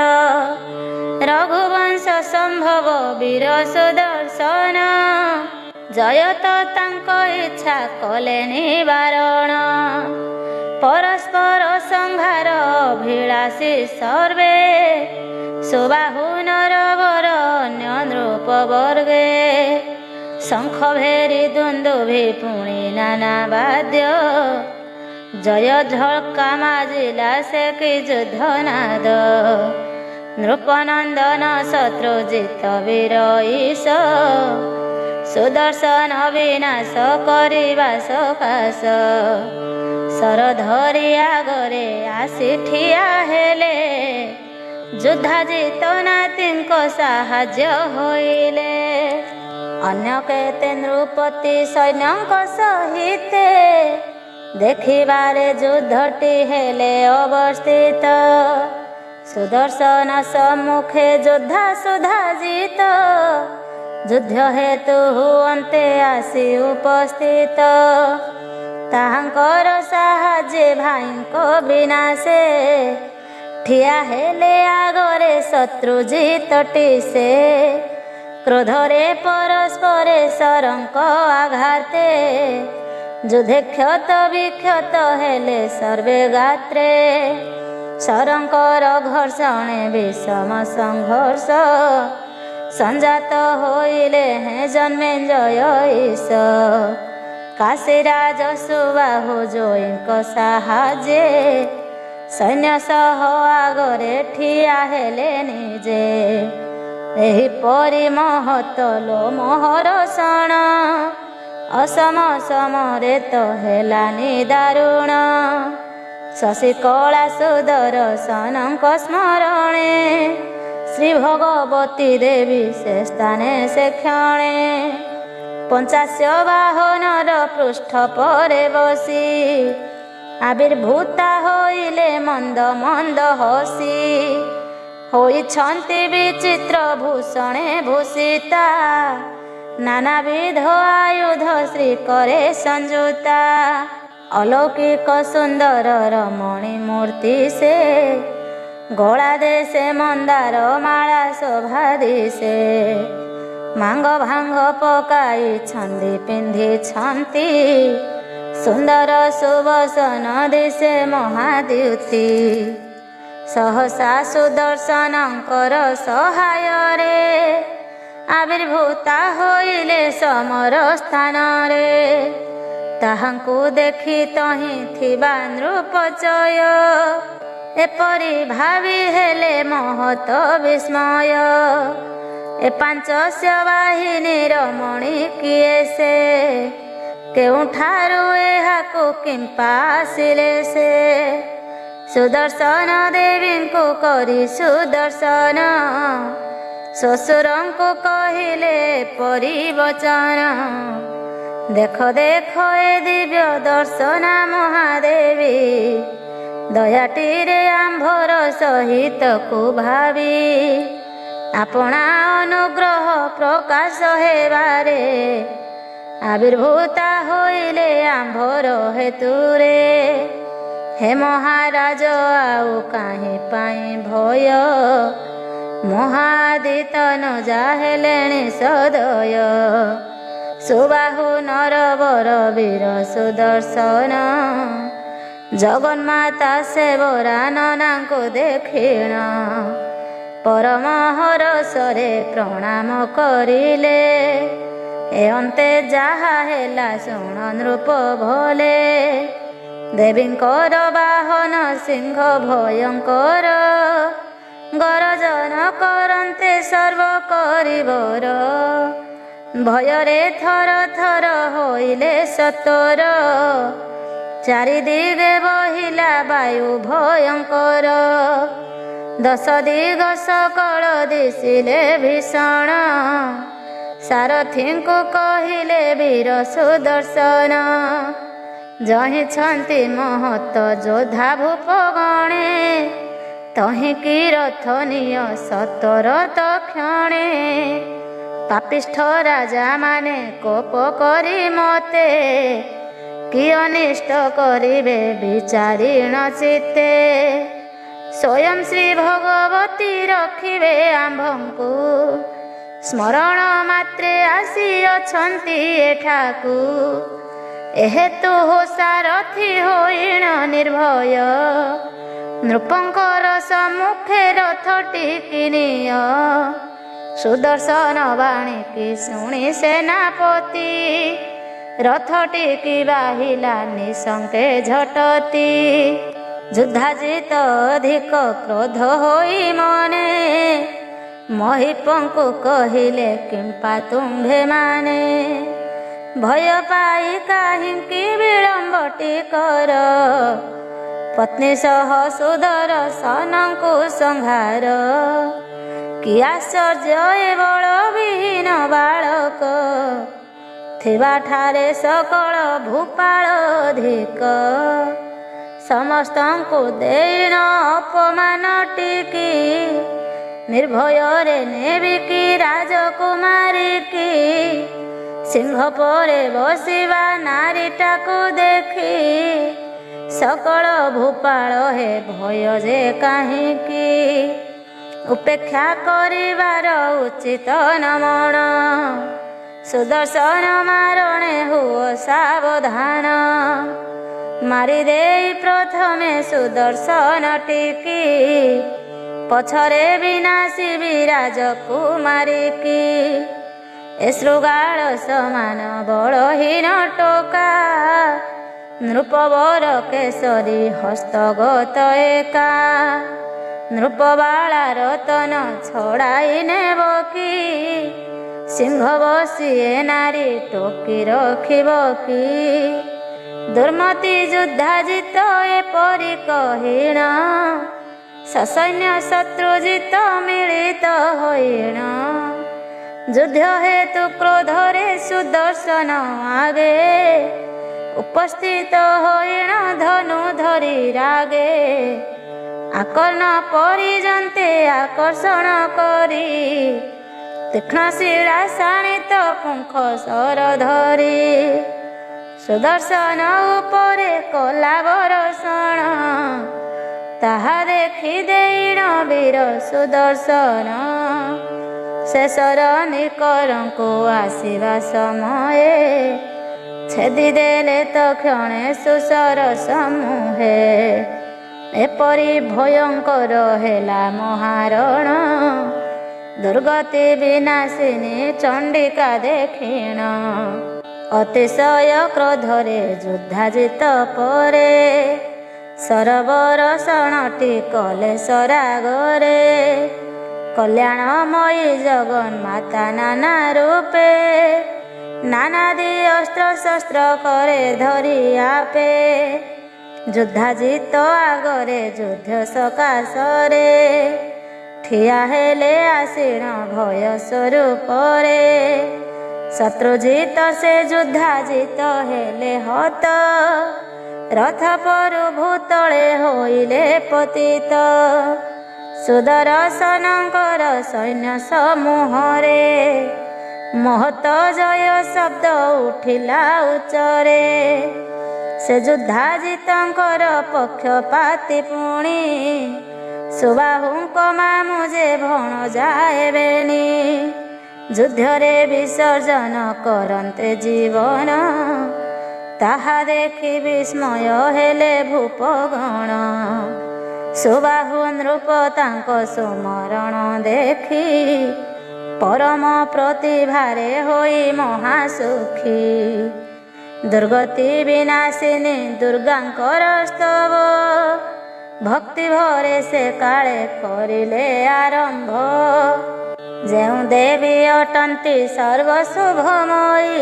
ରଘୁବଂଶ ସମ୍ଭବ ବୀର ସୁଦର୍ଶନ ଜୟତ ତାଙ୍କ ଇଚ୍ଛା କଲେ ନିବାରଣ। ପରସ୍ପର ସଂହାର ଅଭିଳାଷୀ ସର୍ବେ ସୁବାହୁ ନରବର ଅନ୍ୟ ନୃପବର୍ଗେ। ଶଙ୍ଖ ଭେରି ଦୁନ୍ଦୁଭି ପୁଣି ନାନା ବାଦ୍ୟ ଜୟ ଝଳକା ମାଜିଲା ସେ କି ଯୁଦ୍ଧନାଦ। ନୃପନନ୍ଦନ ଶତ୍ରୁଜିତ ବୀର ଈଶ ସୁଦର୍ଶନ ବିନାଶ କରିବା ସକାଶ। ଶରଧରି ଆଗରେ ଆସି ଠିଆ ହେଲେ ଯୁଦ୍ଧାଜିତ ନାତିଙ୍କ ସାହାଯ୍ୟ ହୋଇଲେ। ଅନ୍ୟ କେତେ ନୃପତି ସୈନ୍ୟଙ୍କ ସହିତେ ଦେଖିବାରେ ଯୁଦ୍ଧଟି ହେଲେ ଅବସ୍ଥିତ। ସୁଦର୍ଶନ ସମ୍ମୁଖେ ଯୋଦ୍ଧା ସୁଧାଜିତ ଯୁଦ୍ଧ ହେତୁ ହୁଅନ୍ତେ ଆସି ଉପସ୍ଥିତ। ତାହାଙ୍କର ସାହାଯ୍ୟ ଭାଇଙ୍କ ବିନାଶେ ଠିଆ ହେଲେ ଆଗରେ ଶତ୍ରୁଜିତଟି ସେ। କ୍ରୋଧରେ ପରସ୍ପରେ ଶରଙ୍କ ଆଘାତେ ଯୁଦ୍ଧେ କ୍ଷତ ବିକ୍ଷତ ହେଲେ ସର୍ବେ ଗାତ୍ରେ। ଶରଙ୍କର ଘର୍ଷଣେ ବିଷମ ସଂଘର୍ଷ ସଂଜାତ ହୋଇଲେ ହେଁ ଜନ୍ମେଞ୍ଜୟ ଈଶ। କାଶୀରାଜ ସୁବାହୁ ଜୟୀଙ୍କ ସାହାଯ୍ୟେ ସୈନ୍ୟ ସହ ଆଗରେ ଠିଆ ହେଲେ ନିଜେ। ଏହିପରି ମହତ ଲୋ ମୋହର ସଣ ଅସମ ସମରେ ତ ହେଲାନି ଦାରୁଣ। ଶଶୀ କଳା ସୁଦର୍ଶନଙ୍କ ସ୍ମରଣେ ଶ୍ରୀ ଭଗବତୀ ଦେବୀ ସେ ସ୍ଥାନେ ସେ କ୍ଷଣେ। ପଞ୍ଚାଶ ବାହନର ପୃଷ୍ଠ ପରେ ବସି ଆବିର୍ଭୂତା ହୋଇଲେ ମନ୍ଦ ମନ୍ଦ ହସି। ହୋଇଛନ୍ତି ବିଚିତ୍ର ଭୂଷଣେ ଭୂଷିତା ନାନାବିଧ ଆୟୁଧ ଶ୍ରୀ करे ସଂଯୁକ୍ତା। अलौकिक सुंदर रमणी मूर्ति से गला देशे मंदार माला शोभा दिशे। मांग भांग पकाई छंदी पिंधि छंती सुंदर सुवसन दिशे महाद्युति। सहसा सुदर्शनकर सहाय रे आविर्भूता होइले समर स्थान रे। ताहांकु देखि तहि थिबा नृपचय एपरि भावी हेले महत विस्मय। ए पांचस्य वाहिनी रमणी किए से केउठारु एहाकु किंपा आसिले से। सुदर्शन देवींकु करी सुदर्शन शशुरंकु कहिले परिवचन। देख देख ए दिव्य दर्शना महादेवी दयाटीरे आंभर सहित को भावी। आपणा अनुग्रह प्रकाश हेबारे आविर्भूता होइले आंभर हेतुरे। हे महाराज आउ काहे पाई भय महादित न जाहेलेଣି सदय। सुबाहु नरवर वीर सुदर्शन जगन्माता सेवरा ननांको देखिण। परम हरसरे प्रणाम करिले ए अन्ते जाहा हेला शुण नृप भले। देवींकर बाहन सिंह भयंकर गरजन करन्ते सर्व करिवर। भयरे थर थर होइले सतर चारिदिगे बहिला वायु भयंकर। दश दिग सकल दिशिले भीषण सारथींकु कहिले वीर सुदर्शन। जहि छन्ति महत योद्धा भूप गणे तहि कि रथ निय सतरत क्षणे। पापिष्ठ राजा माने कोप करी मते कि अनिष्ट करिबे विचारिण चित्ते। स्वयं श्री भगवती रखिबे आम्भंकु स्मरण मात्रे आसी अछन्ति एठाकु। एहेतु सारथी होइण निर्भय नृपंकर सम्मुखे रथ टिकिनिय। सुदर्शन बाणी की शुणी सेनापति रथ टिकी बाहिला निशंके झटती। युद्धाजित अधिक क्रोध होई मने महिपंकु कहिले किंपा तुम्भे माने। भय पाई काहिंकी विलंबटी कर पत्नी सह सुदर्शनंकु संहार। कि आश्चर्य ए बल विहीन बालक थिबा ठारे सकल भूपाल अधिक। समस्तंकु देन अपमान टिकी निर्भय रे नेबी की राजकुमारी की। सिंह परे बसिबा नारीटाकु देखी सकल भूपाल हे भय जे काहिंकी। उपेक्षा करिबार उचित नमन सुदर्शन मारणे हुओ सावधान। मारी देई प्रथमे सुदर्शन टिकी पछरे विनाशी विराज कुमारी की। ଏ ଶୃଗାଳ ସମାନ ବଳହୀନ ଟୋକା, ନୃପବର କେଶରୀ ହସ୍ତଗତ ଏକା। ନୃପବାଳା ରତନ ଛଡ଼ାଇ ନେବ କି, ସିଂହ ବସିଏ ନାରୀ ଟୋକି ରଖିବ କି। ଦୁର୍ମତି ଯୁଦ୍ଧା ଜିତ ଏପରି କହିଣ, ସସୈନ୍ୟ ଶତ୍ରୁ ଜିତ ମିଳିତ ହୋଇଣ। ଯୁଦ୍ଧ ହେତୁ କ୍ରୋଧରେ ସୁଦର୍ଶନ ଆଗେ, ଉପସ୍ଥିତ ହୋଇଣ ଧନୁ ଧରି ରାଗେ। ଆକର୍ଣ୍ଣ ପରିଜନ୍ତେ ଆକର୍ଷଣ କରି, ତୀକ୍ଷ୍ଣ ଶିଳା ଶାଣିତ ପୁଙ୍ଖ ସର ଧରି। ସୁଦର୍ଶନ ଉପରେ କଲା ବର୍ଷଣ, ତାହା ଦେଖି ଦେଇଣ ବୀର ସୁଦର୍ଶନ। ଶେଷର ନିକରଙ୍କୁ ଆସିବା ସମୟେ, ଛେଦି ଦେଲେ ତକ୍ଷଣେ ସୁସର ସମୂହେ। ଏପରି ଭୟଙ୍କର ହେଲା ମହାରଣ, ଦୁର୍ଗତି ବିନାଶିନୀ ଚଣ୍ଡିକା ଦେଖିଣ। ଅତିଶୟ କ୍ରୋଧରେ ଯୁଦ୍ଧା ଜିତ ପରେ, ସରବରଷଣଟି କଲେ ସରାଗରେ। କଲ୍ୟାଣମୟୀ ଜଗନ୍ମାତା ନାନା ରୂପେ, ନାନାଦି ଅସ୍ତ୍ର ଶସ୍ତ୍ର କରେ ଧରି ଆପେ। ଯୁଦ୍ଧା ଜିତ ଆଗରେ ଯୁଦ୍ଧ ସକାଶରେ, ଠିଆ ହେଲେ ଆସିଣ ଭୟ ସ୍ୱରୂପରେ। ଶତ୍ରୁଜିତ ସେ ଯୁଦ୍ଧା ଜିତ ହେଲେ ହତ, ରଥ ପରୁ ଭୂତଳେ ହୋଇଲେ ପତିତ। ସୁଦର୍ଶନଙ୍କର ସୈନ୍ୟ ସମୂହରେ, ମହତ ଜୟ ଶବ୍ଦ ଉଠିଲା ଉଚ୍ଚରେ। ସେ ଯୁଦ୍ଧା ଜିତଙ୍କର ପକ୍ଷପାତି ପୁଣି, ସୁବାହୁଙ୍କ ମାମୁଁ ଯେ ଭଣଜା ହେବେନି। ଯୁଦ୍ଧରେ ବିସର୍ଜନ କରନ୍ତେ ଜୀବନ, ତାହା ଦେଖି ବିସ୍ମୟ ହେଲେ ଭୂପଗଣ। ସୁବାହୁ ନୃପ ତାଙ୍କ ସୁମରଣ ଦେଖି, ପରମ ପ୍ରତିଭାରେ ହୋଇ ମହାସୁଖୀ। ଦୁର୍ଗତି ବିନାଶିନୀ ଦୁର୍ଗାଙ୍କର ସ୍ତବ, ଭକ୍ତି ଭରେ ସେ କାଳେ କରିଲେ ଆରମ୍ଭ। ଯେଉଁ ଦେବୀ ଅଟନ୍ତି ସର୍ବଶୁଭମୟୀ,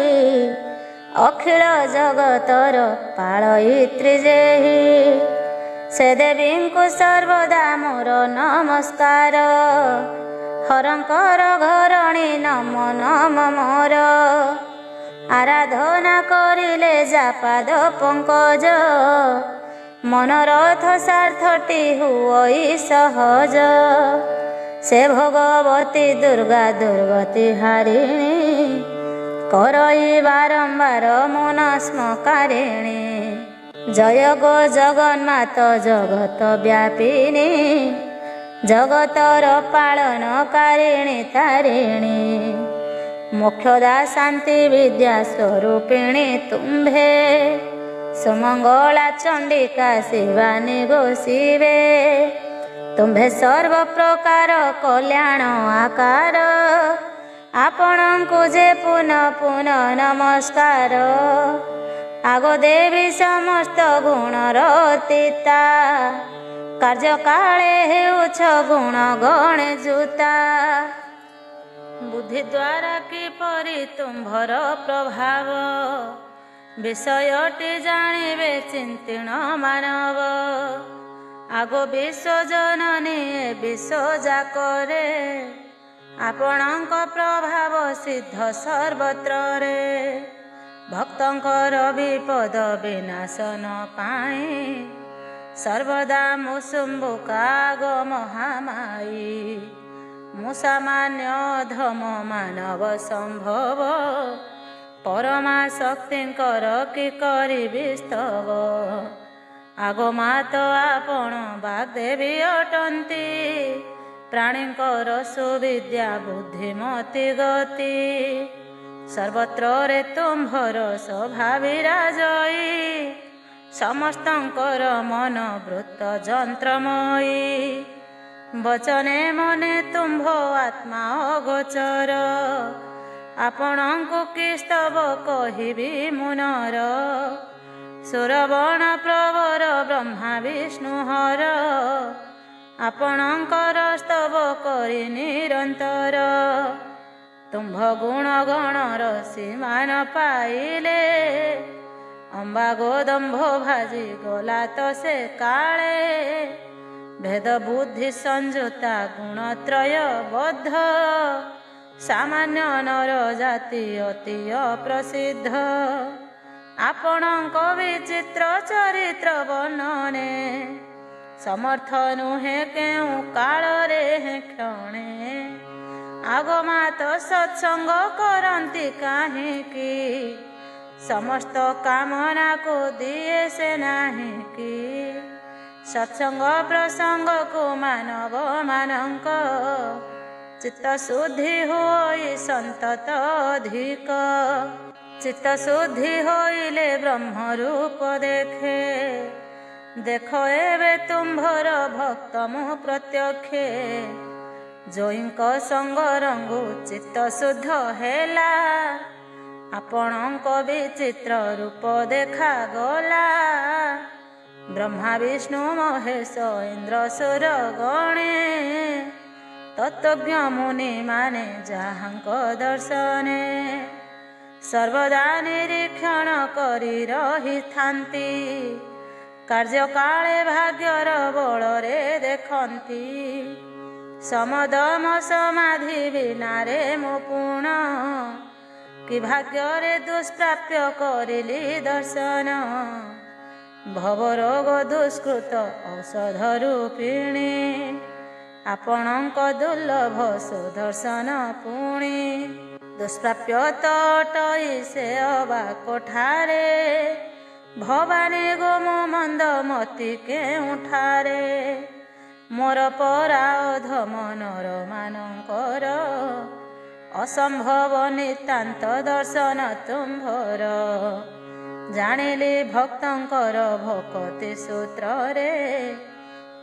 ଅଖିଳ ଜଗତର ପାଳୟିତ୍ରୀ ଯେହି। ସେ ଦେବୀଙ୍କୁ ସର୍ବଦା ମୋର ନମସ୍କାର, ହରଙ୍କର ଘରଣୀ ନମ ନମ ମୋର। ଆରାଧନା କରିଲେ ଯାପାଦ ପଙ୍କଜ, ମନରଥ ସାର୍ଥଟି ହୁଅଇ ସହଜ। ସେ ଭଗବତୀ ଦୁର୍ଗା ଦୁର୍ଗତି ହାରିଣୀ, କରଇ ବାରମ୍ବାର ମନସ୍ମକାରିଣୀ। ଜୟ ଗୋ ଜଗନ୍ମାତ ଜଗତ ବ୍ୟାପିନୀ, ଜଗତର ପାଳନକାରିଣୀ ତାରିଣୀ। ମୋକ୍ଷଦା ଶାନ୍ତି ବିଦ୍ୟା ସ୍ୱରୂପିଣୀ ତୁମ୍ଭେ, ସୁମଙ୍ଗଳା ଚଣ୍ଡିକା ଶିବାନୀ ଗୋଷିବେ। ତୁମ୍ଭେ ସର୍ବ ପ୍ରକାର କଲ୍ୟାଣ ଆକାର, ଆପଣଙ୍କୁ ଯେ ପୁନଃ ପୁନଃ ନମସ୍କାର। ଆଗ ଦେବୀ ସମସ୍ତ ଗୁଣର ଅତୀତା, କାର୍ଯ୍ୟ କାଳେ ହେଉଛ ଗୁଣ ଗଣେ ଜୁତା। ବୁଦ୍ଧି ଦ୍ୱାରା କିପରି ତୁମ୍ଭର ପ୍ରଭାବ, ବିଷୟଟି ଜାଣିବେ ଚିନ୍ତିଣ ମାନବ। ଆଗ ବିଶ୍ୱଜନନୀ ଏ ବିଶ୍ୱ ଯାକରେ, ଆପଣଙ୍କ ପ୍ରଭାବ ସିଦ୍ଧ ସର୍ବତ୍ରରେ। ଭକ୍ତଙ୍କର ବିପଦ ବିନାଶନ ପାଇଁ, ସର୍ବଦା ମୁଁ ଶୁମ୍ଭୁକାଗ ମହାମାୟୀ। ମୁଁ ସାମାନ୍ୟ ଅଧମ ମାନବ ସମ୍ଭବ, ପରମା ଶକ୍ତିଙ୍କର କି କରିବି ସ୍ତବ। ଆଗ ମାତ ଆପଣ ବାଗ୍ଦେବୀ ଅଟନ୍ତି, ପ୍ରାଣୀଙ୍କର ସୁବିଦ୍ୟା ବୁଦ୍ଧିମତି ଗତି। ସର୍ବତ୍ରରେ ତୁମ୍ଭର ଶୋଭା ବିରାଜଇ, ସମସ୍ତଙ୍କର ମନ ବୃତ୍ତ ଯନ୍ତ୍ରମୟୀ। ବଚନେ ମନେ ତୁମ୍ଭ ଆତ୍ମା ଅଗୋଚର, ଆପଣଙ୍କୁ କି ସ୍ତବ କହିବି ମୁନର, ସୁରବଣ ପ୍ରବର ବ୍ରହ୍ମା ବିଷ୍ଣୁ ହର। ଆପଣଙ୍କର ସ୍ତବ କରି ନିରନ୍ତର, ତୁମ୍ଭ ଗୁଣ ଗଣର ସୀମା ନ ପାଇଲେ। ଅମ୍ବା ଗୋଦମ୍ଭ ଭାଜି ଗଲା ତ ସେ କାଳେ, ଭେଦ ବୁଦ୍ଧି ସଂଯୁକ୍ତା ଗୁଣତ୍ରୟ ବଦ୍ଧ। ସାମାନ୍ୟ ନର ଜାତି ଅତି ଅପ୍ରସିଦ୍ଧ, ଆପଣଙ୍କ ବିଚିତ୍ର ଚରିତ୍ର ବର୍ଣ୍ଣନେ। ସମର୍ଥ ନୁହେଁ କେଉଁ କାଳରେ କ୍ଷଣେ, ଆଗମାତ ସତ୍ସଙ୍ଗ କରନ୍ତି କାହିଁକି। ସମସ୍ତ କାମନାକୁ ଦିଏ ସେ ନାହିଁ କି, ସତ୍ସଙ୍ଗ ପ୍ରସଙ୍ଗକୁ ମାନବ ମାନଙ୍କ। ଚିତ୍ତ ଶୁଦ୍ଧି ହୋଇ ସନ୍ତତ ଅଧିକ, ଚିତ୍ତ ଶୁଦ୍ଧି ହୋଇଲେ ବ୍ରହ୍ମ ରୂପ ଦେଖେ। ଦେଖ ଏବେ ତୁମ୍ଭର ଭକ୍ତ ମୁଁ ପ୍ରତ୍ୟକ୍ଷେ, ଜୟୀଙ୍କ ସଙ୍ଗ ରଙ୍ଗୁ ଚିତ୍ତ ଶୁଦ୍ଧ ହେଲା। ଆପଣଙ୍କ ବିଚିତ୍ର ରୂପ ଦେଖାଗଲା, ବ୍ରହ୍ମା ବିଷ୍ଣୁ ମହେଶ ଇନ୍ଦ୍ର ସୁର ଗଣେ। ତତ୍ତ୍ୱଜ୍ଞ ମୁନି ମାନେ ଯାହାଙ୍କ ଦର୍ଶନେ, ସର୍ବଦା ନିରୀକ୍ଷଣ କରି ରହିଥାନ୍ତି। କାର୍ଯ୍ୟକାଳେ ଭାଗ୍ୟର ବଳରେ ଦେଖନ୍ତି, ସମଦମ ସମାଧି ବିନାରେ ମୁଁ ପୁଣ। କି ଭାଗ୍ୟରେ ଦୁଷ୍ପ୍ରାପ୍ୟ କରିଲି ଦର୍ଶନ, ଭବରୋଗ ଦୁଷ୍କୃତ ଔଷଧ ରୂପିଣୀ। ଆପଣଙ୍କ ଦୁର୍ଲଭ ସୁଦର୍ଶନ ପୁଣି, ଦୁଷ୍ପ୍ରାପ୍ୟ ତଟଇ ସେ ଅବା କୋଠାରେ। ଭବାନୀ ଗୋ ମୋ ମନ୍ଦ ମତି କେଉଁଠାରେ, ମୋର ପରା ଅଧମ ନର ମାନଙ୍କର। ଅସମ୍ଭବ ନିତାନ୍ତ ଦର୍ଶନ ତୁମ୍ଭର, ଜାଣିଲି ଭକ୍ତଙ୍କର ଭକତି ସୂତ୍ରରେ।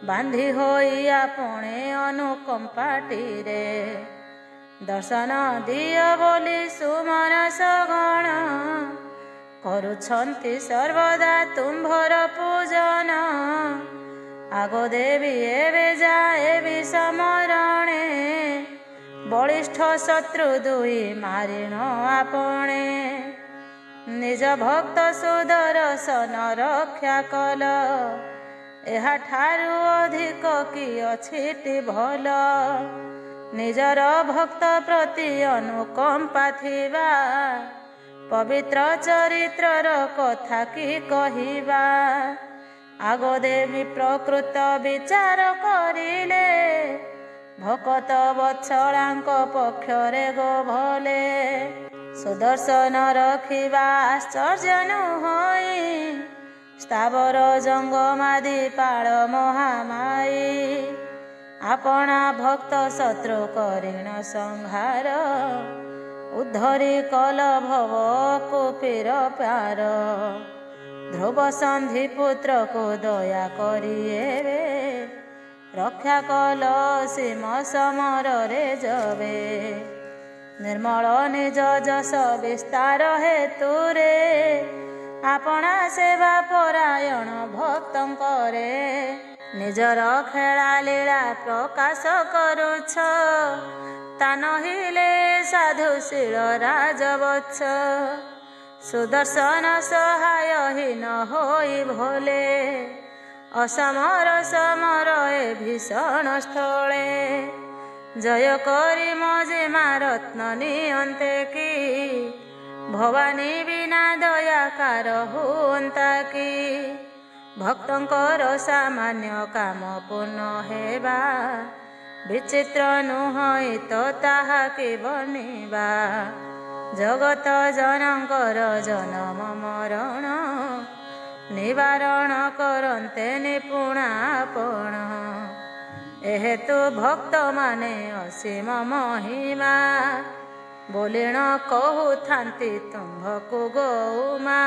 ବାନ୍ଧି ହୋଇ ଆପଣେ ଅନୁକମ୍ପାଟିରେ, ଦର୍ଶନ ଦିଅ ବୋଲି ସୁମନସ ଗଣ। କରୁଛନ୍ତି ସର୍ବଦା ତୁମ୍ଭର ପୂଜନ, ଆଗ ଦେବି ଏବେ ଯାଏ ବିଷମରଣେ। ବଳିଷ୍ଠ ଶତ୍ରୁ ଦୁଇ ମାରିଣ ଆପଣେ, ନିଜ ଭକ୍ତ ସୁଦର୍ଶନ ରକ୍ଷା କଲ। ଏହାଠାରୁ ଅଧିକ କି ଅଛିଟି ଭଲ, ନିଜର ଭକ୍ତ ପ୍ରତି ଅନୁକମ୍ପା ଥିବା। ପବିତ୍ର ଚରିତ୍ରର କଥା କି କହିବା, ଆଗ ଦେବୀ ପ୍ରକୃତ ବିଚାର କରିଲେ। ଭକତ ବତ୍ସଳାଙ୍କ ପକ୍ଷରେ ଗୋ ଭଲେ, ସୁଦର୍ଶନ ରଖିବା ଆଶ୍ଚର୍ଯ୍ୟ ନୁହଁଇ। ସ୍ଥାବର ଜଙ୍ଗମାଦି ପାଳ ମହାମାୟୀ, ଆପଣା ଭକ୍ତ ଶତ୍ରୁ କରିଣ ସଂହାର। ଉଦ୍ଧରି କଲ ଭବ କୁପିର ପାର, ଧ୍ରୁବ ସନ୍ଧି ପୁତ୍ରକୁ ଦୟା କରି ଏବେ। ରକ୍ଷା କଲ ସୀମ ସମରରେ ଯବେ, ନିର୍ମଳ ନିଜ ଯଶ ବିସ୍ତାର ହେତୁରେ। ଆପଣା ସେବା ପରାୟଣ ଭକ୍ତଙ୍କରେ, ନିଜର ଖେଳା ଲୀଳା ପ୍ରକାଶ କରୁଛ। ତା ନହିଲେ ସାଧୁଶୀଳ ରାଜବତ୍ସ, ସୁଦର୍ଶନ ସହାୟହୀନ ହୋଇ ଭୋଲେ। ଅସମର ସମର ଏ ଭୀଷଣ ସ୍ଥଳେ, ଜୟ କରି ମଜିମା ରତ୍ନ ନିଅନ୍ତେ କି। ଭବାନୀ ବିନା ଦୟାକାର ହୁଅନ୍ତା କି, ଭକ୍ତଙ୍କର ସାମାନ୍ୟ କାମ ପୂର୍ଣ୍ଣ ହେବା। ବିଚିତ୍ର ନୁହଁଇ ତ ତାହା କି ବନିବା, ଜଗତ ଜନଙ୍କର ଜନମ ମରଣ। ନିବାରଣ କରନ୍ତେ ନିପୁଣା ଆପଣ, ଏହେତୁ ଭକ୍ତମାନେ ଅସୀମ ମହିମା। ବୋଲିଣ କହୁଥାନ୍ତି ତୁମ୍ଭକୁ ଗୌମା,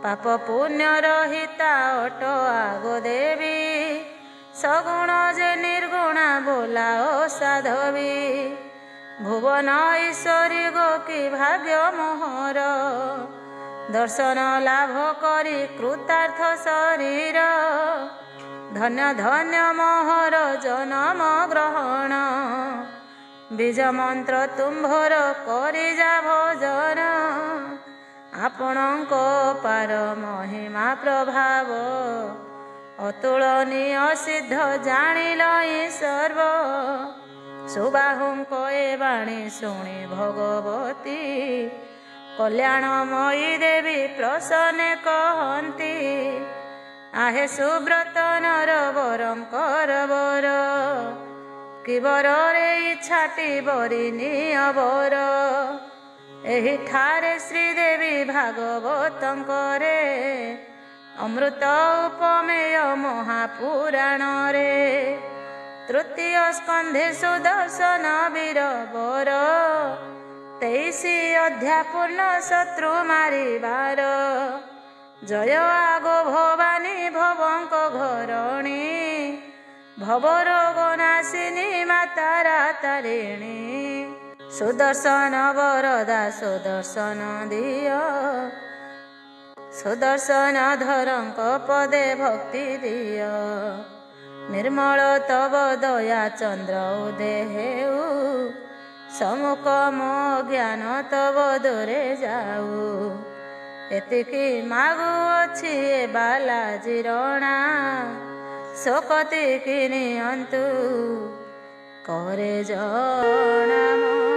ପାପ ପୁଣ୍ୟ ରହିତା ଅଟ ଆଗ ଦେବୀ। ସଗୁଣ ଯେ ନିର୍ଗୁଣା ବୋଲାଓ ସାଧବୀ, ଭୂ ଭୁବନ ଈଶ୍ୱରୀ ଗୋ କି ଭାଗ୍ୟ ମୋହର, ଦର୍ଶନ ଲାଭ କରି କୃତାର୍ଥ ଶରୀର, ଧନ୍ୟ ଧନ୍ୟ ମୋହର ଜନମ ଗ୍ରହଣ, ବୀଜ ମନ୍ତ୍ର ତୁମ୍ଭର କରିଯା ଭଜନ, ଆପଣଙ୍କ ପାର ମହିମା ପ୍ରଭାବ, ଅତୁଳନୀୟ ସିଦ୍ଧ ଜାଣିଲ ହିଁ ସର୍ବ, ସୁବାହୁଙ୍କ ଏ ବାଣୀ ଶୁଣି ଭଗବତୀ, କଲ୍ୟାଣମୟୀ ଦେବୀ ପ୍ରସନ୍ନେ କହନ୍ତି, ଆହେ ସୁବ୍ରତ ନର ବରଙ୍କର ବର, କି ବରରେ ଇଚ୍ଛାଟି ବରି ନିଅ ବର, ଏହିଠାରେ ଶ୍ରୀଦେବୀ ଭାଗବତଙ୍କରେ, ଅମୃତ ଉପମେୟ ମହାପୁରାଣରେ, ତୃତୀୟ ସ୍କନ୍ଧେ ସୁଦର୍ଶନ ବୀର ବର, 23 ଅଧ୍ୟାୟ ପୂର୍ଣ୍ଣ ଶତ୍ରୁ ମାରିବାର, ଜୟ ଆଗୋ ଭବାନୀ ଭବଙ୍କ ଘରଣୀ, ଭବରୋଗ ନାଶିନୀ ମାତାରା ତାରିଣୀ, ସୁଦର୍ଶନ ବରଦା ସୁଦର୍ଶନ ଦିଅ, ସୁଦର୍ଶନ ଧରଙ୍କ ପଦେ ଭକ୍ତି ଦିଅ, ନିର୍ମଳ ତବ ଦୟା ଚନ୍ଦ୍ର ଉଦେ ହେଉ, ସମ୍ମୁଖ ମୋ ଜ୍ଞାନ ତବ ଦୂରେ ଯାଉ, ଏତିକି ମାଗୁଅଛି ଏ ବାଲାଜୀ ରଣା, ଶୋକତି କି ନିଅନ୍ତୁ କରେ ଜଣା।